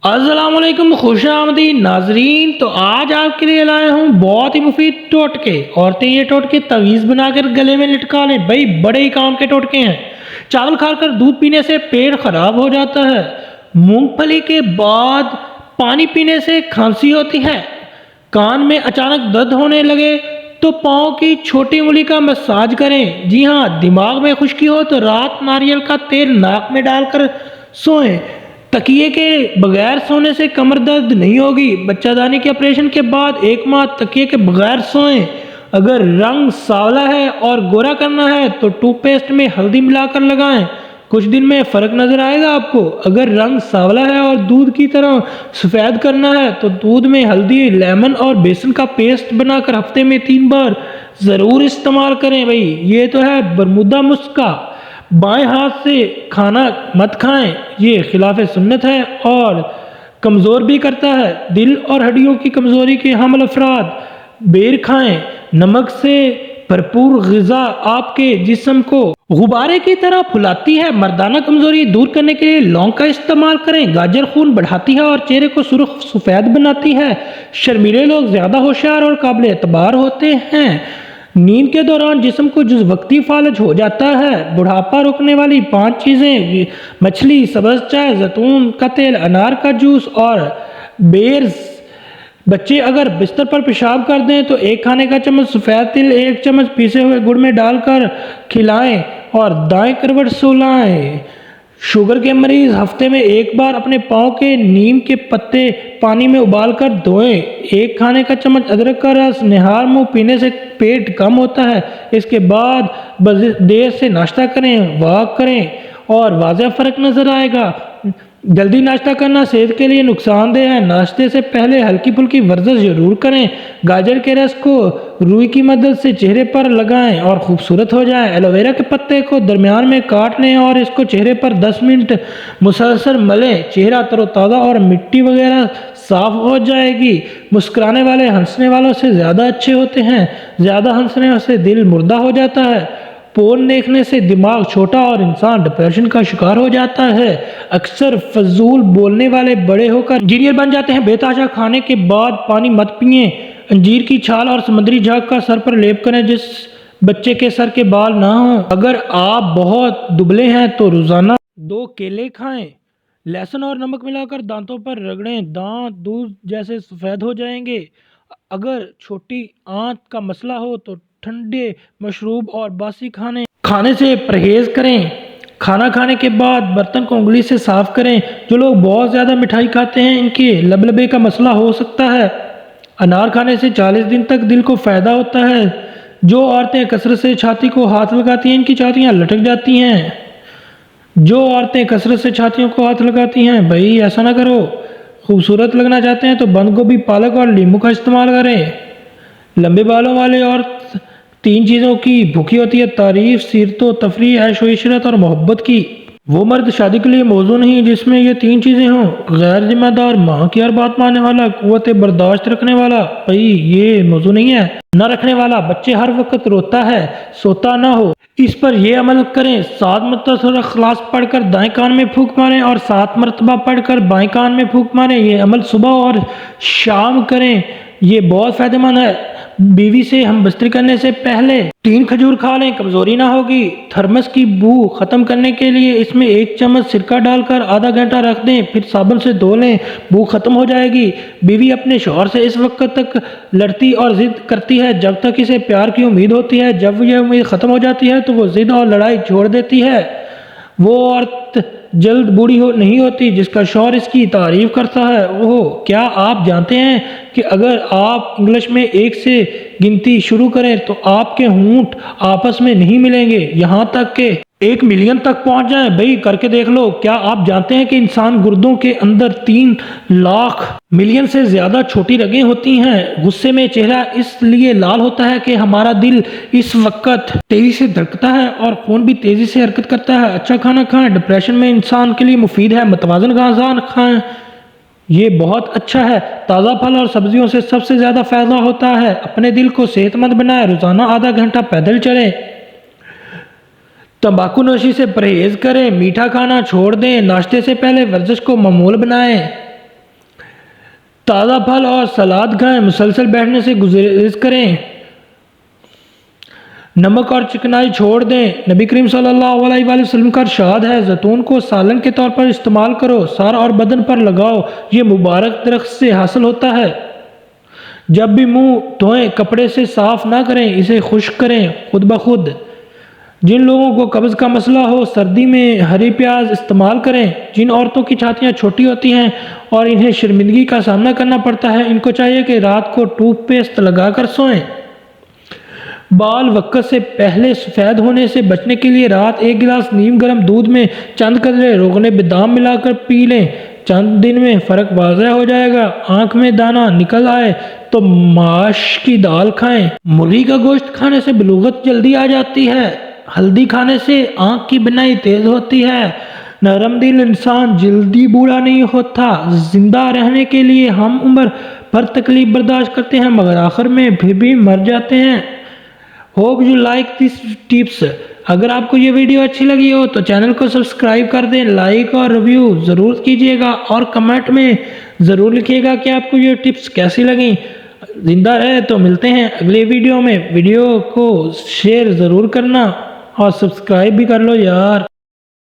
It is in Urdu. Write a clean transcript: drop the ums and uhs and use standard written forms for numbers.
السلام علیکم، خوش آمدید ناظرین۔ تو آج آپ کے لیے لائے ہوں بہت ہی مفید ٹوٹکے۔ عورتیں یہ ٹوٹکے تعویذ بنا کر گلے میں لٹکا لیں، بھائی بڑے ہی کام کے ٹوٹکے ہیں۔ چاول کھا کر دودھ پینے سے پیٹ خراب ہو جاتا ہے۔ مونگ پھلی کے بعد پانی پینے سے کھانسی ہوتی ہے۔ کان میں اچانک درد ہونے لگے تو پاؤں کی چھوٹی انگلی کا مساج کریں۔ جی ہاں، دماغ میں خشکی ہو تو رات ناریل کا تیل ناک میں ڈال کر سوئیں۔ تکیے کے بغیر سونے سے کمر درد نہیں ہوگی۔ بچہ دانی کے آپریشن کے بعد 1 ماہ تکیے کے بغیر سوئیں۔ اگر رنگ سانولا ہے اور گورا کرنا ہے تو ٹوتھ پیسٹ میں ہلدی ملا کر لگائیں، کچھ دن میں فرق نظر آئے گا آپ کو۔ اگر رنگ سانولا ہے اور دودھ کی طرح سفید کرنا ہے تو دودھ میں ہلدی، لیمن اور بیسن کا پیسٹ بنا کر ہفتے میں 3 بار ضرور استعمال کریں۔ بھائی یہ تو ہے برمودا مسکا۔ بائیں ہاتھ سے کھانا مت کھائیں، یہ خلاف سنت ہے اور کمزور بھی کرتا ہے۔ دل اور ہڈیوں کی کمزوری کے حامل افراد بیر کھائیں۔ نمک سے بھرپور غذا آپ کے جسم کو غبارے کی طرح پھلاتی ہے۔ مردانہ کمزوری دور کرنے کے لیے لونگ کا استعمال کریں۔ گاجر خون بڑھاتی ہے اور چہرے کو سرخ سفید بناتی ہے۔ شرمیلے لوگ زیادہ ہوشیار اور قابل اعتبار ہوتے ہیں۔ نیند کے دوران جسم کو جز وقتی فالج ہو جاتا ہے۔ بڑھاپا روکنے والی 5 چیزیں: مچھلی، سبز چائے، زیتون کا تیل، انار کا جوس اور بیرز۔ بچے اگر بستر پر پیشاب کر دیں تو 1 کھانے کا چمچ سفید تل 1 چمچ پیسے ہوئے گڑ میں ڈال کر کھلائیں اور دائیں کروٹ سلائیں۔ شوگر کے مریض ہفتے میں 1 بار اپنے پاؤں کے نیم کے پتے پانی میں ابال کر دھوئیں۔ 1 کھانے کا چمچ ادرک کا رس نہار منہ پینے سے پیٹ کم ہوتا ہے۔ اس کے بعد دیر سے ناشتہ کریں، واک کریں اور واضح فرق نظر آئے گا۔ جلدی ناشتہ کرنا صحت کے لیے نقصان دہ ہے۔ ناشتے سے پہلے ہلکی پھلکی ورزش ضرور کریں۔ گاجر کے رس کو روئی کی مدد سے چہرے پر لگائیں اور خوبصورت ہو جائیں۔ ایلو ویرا کے پتے کو درمیان میں کاٹ لیں اور اس کو چہرے پر 10 منٹ مسلسل ملیں۔ چہرہ تر و تازہ اور مٹی وغیرہ صاف ہو جائے گی۔ مسکرانے والے ہنسنے والوں سے زیادہ اچھے ہوتے ہیں۔ زیادہ ہنسنے سے دل مردہ ہو جاتا ہے۔ پورن دیکھنے سے دماغ چھوٹا اور انسان ڈپریشن کا شکار ہو جاتا ہے۔ اکثر فضول بولنے والے بڑے ہو کر انجینئر بن جاتے ہیں۔ بے تحاشا کھانے کے بعد پانی مت پئیں۔ انجیر کی چھال اور سمندری جھاگ کا سر پر لیپ کریں جس بچے کے سر کے بال نہ ہوں۔ اگر آپ بہت دبلے ہیں تو روزانہ 2 کیلے کھائیں۔ لہسن اور نمک ملا کر دانتوں پر رگڑیں، دانت دودھ جیسے سفید ہو جائیں گے۔ اگر چھوٹی آنت کا مسئلہ ہو تو ٹھنڈے مشروب اور باسی کھانے سے پرہیز کریں۔ کھانا کھانے کے بعد برتن کو انگلی سے صاف کریں۔ جو لوگ بہت زیادہ مٹھائی کھاتے ہیں ان کے لبلبے کا مسئلہ ہو سکتا ہے۔ انار کھانے سے 40 دن تک دل کو فائدہ ہوتا ہے۔ جو عورتیں کثرت سے چھاتی کو ہاتھ لگاتی ہیں ان کی چھاتیاں لٹک جاتی ہیں۔ جو عورتیں کثرت سے چھاتیوں کو ہاتھ لگاتی ہیں، بھائی ایسا نہ کرو۔ خوبصورت لگنا چاہتے ہیں تو بند گوبھی، پالک اور لیموں کا استعمال کریں۔ لمبے بالوں والی عورت 3 چیزوں کی بھوکی ہوتی ہے: تعریف، سیرت و تفریح، عیش و عشرت اور محبت کی۔ وہ مرد شادی کے لیے موزوں نہیں جس میں یہ 3 چیزیں ہوں: غیر ذمہ دار، ماں کی ہر بات ماننے والا، قوت برداشت رکھنے والا۔ بھائی یہ موضوع نہیں ہے۔ نہ رکھنے والا بچے ہر وقت روتا ہے، سوتا نہ ہو۔ اس پر یہ عمل کریں: 7 مرتبہ سورہ اخلاص پڑھ کر دائیں کان میں پھونک ماریں اور 7 مرتبہ پڑھ کر بائیں کان میں پھونک ماریں۔ یہ عمل صبح اور شام کریں، یہ بہت فائدہ مند ہے۔ بیوی سے ہم بستری کرنے سے پہلے 3 کھجور کھا لیں، کمزوری نہ ہوگی۔ تھرمس کی بو ختم کرنے کے لیے اس میں 1 چمچ سرکہ ڈال کر آدھا گھنٹہ رکھ دیں، پھر صابن سے دھو لیں، بو ختم ہو جائے گی۔ بیوی اپنے شوہر سے اس وقت تک لڑتی اور ضد کرتی ہے جب تک اسے پیار کی امید ہوتی ہے۔ جب یہ امید ختم ہو جاتی ہے تو وہ ضد اور لڑائی چھوڑ دیتی ہے۔ وہ عورت جلد بوڑھی نہیں ہوتی جس کا شوہر اس کی تعریف کرتا ہے۔ کیا آپ جانتے ہیں کہ اگر آپ انگلش میں 1 سے گنتی شروع کریں تو آپ کے ہونٹ آپس میں نہیں ملیں گے یہاں تک کہ 1 ملین تک پہنچ جائیں؟ بھئی کر کے دیکھ لو۔ کیا آپ جانتے ہیں کہ انسان گردوں کے اندر 3 لاکھ ملین سے زیادہ چھوٹی رگیں ہوتی ہیں؟ غصے میں چہرہ اس لیے لال ہوتا ہے کہ ہمارا دل اس وقت تیزی سے دھڑکتا ہے اور خون بھی تیزی سے حرکت کرتا ہے۔ اچھا کھانا کھائیں، ڈپریشن میں انسان کے لیے مفید ہے۔ متوازن غذا کھائیں، یہ بہت اچھا ہے۔ تازہ پھل اور سبزیوں سے سب سے زیادہ فائدہ ہوتا ہے۔ اپنے دل کو صحت مند بنائیں، روزانہ آدھا گھنٹہ پیدل چلیں۔ تمباکو نوشی سے پرہیز کریں، میٹھا کھانا چھوڑ دیں۔ ناشتے سے پہلے ورزش کو معمول بنائیں۔ تازہ پھل اور سلاد کھائیں، مسلسل بیٹھنے سے گریز کریں، نمک اور چکنائی چھوڑ دیں۔ نبی کریم صلی اللہ علیہ وآلہ وسلم کا ارشاد ہے، زیتون کو سالن کے طور پر استعمال کرو، سر اور بدن پر لگاؤ، یہ مبارک درخت سے حاصل ہوتا ہے۔ جب بھی منہ دھوئیں کپڑے سے صاف نہ کریں، اسے خشک کریں خود بخود۔ جن لوگوں کو قبض کا مسئلہ ہو، سردی میں ہری پیاز استعمال کریں۔ جن عورتوں کی چھاتیاں چھوٹی ہوتی ہیں اور انہیں شرمندگی کا سامنا کرنا پڑتا ہے، ان کو چاہیے کہ رات کو ٹوتھ پیسٹ لگا کر سوئیں۔ بال وقت سے پہلے سفید ہونے سے بچنے کے لیے رات 1 گلاس نیم گرم دودھ میں چند قطرے روغن بادام ملا کر پی لیں، چند دن میں فرق واضح ہو جائے گا۔ آنکھ میں دانہ نکل آئے تو ماش کی دال کھائیں۔ مرغی کا گوشت کھانے سے بلوغت جلدی آ جاتی ہے۔ ہلدی کھانے سے آنکھ کی بینائی تیز ہوتی ہے۔ نرم دل انسان جلدی بوڑھا نہیں ہوتا۔ زندہ رہنے کے لیے ہم عمر پر تکلیف برداشت کرتے ہیں مگر آخر میں پھر بھی مر جاتے ہیں۔ Hope you like this tips. اگر آپ کو یہ ویڈیو اچھی لگی ہو تو چینل کو سبسکرائب کر دیں، لائک اور ریویو ضرور کیجیے گا اور کمنٹ میں ضرور لکھیے گا کہ آپ کو یہ ٹپس کیسی لگیں۔ زندہ رہے تو ملتے ہیں اگلے ویڈیو میں۔ ویڈیو کو شیئر ضرور کرنا اور سبسکرائب بھی کر لو یار۔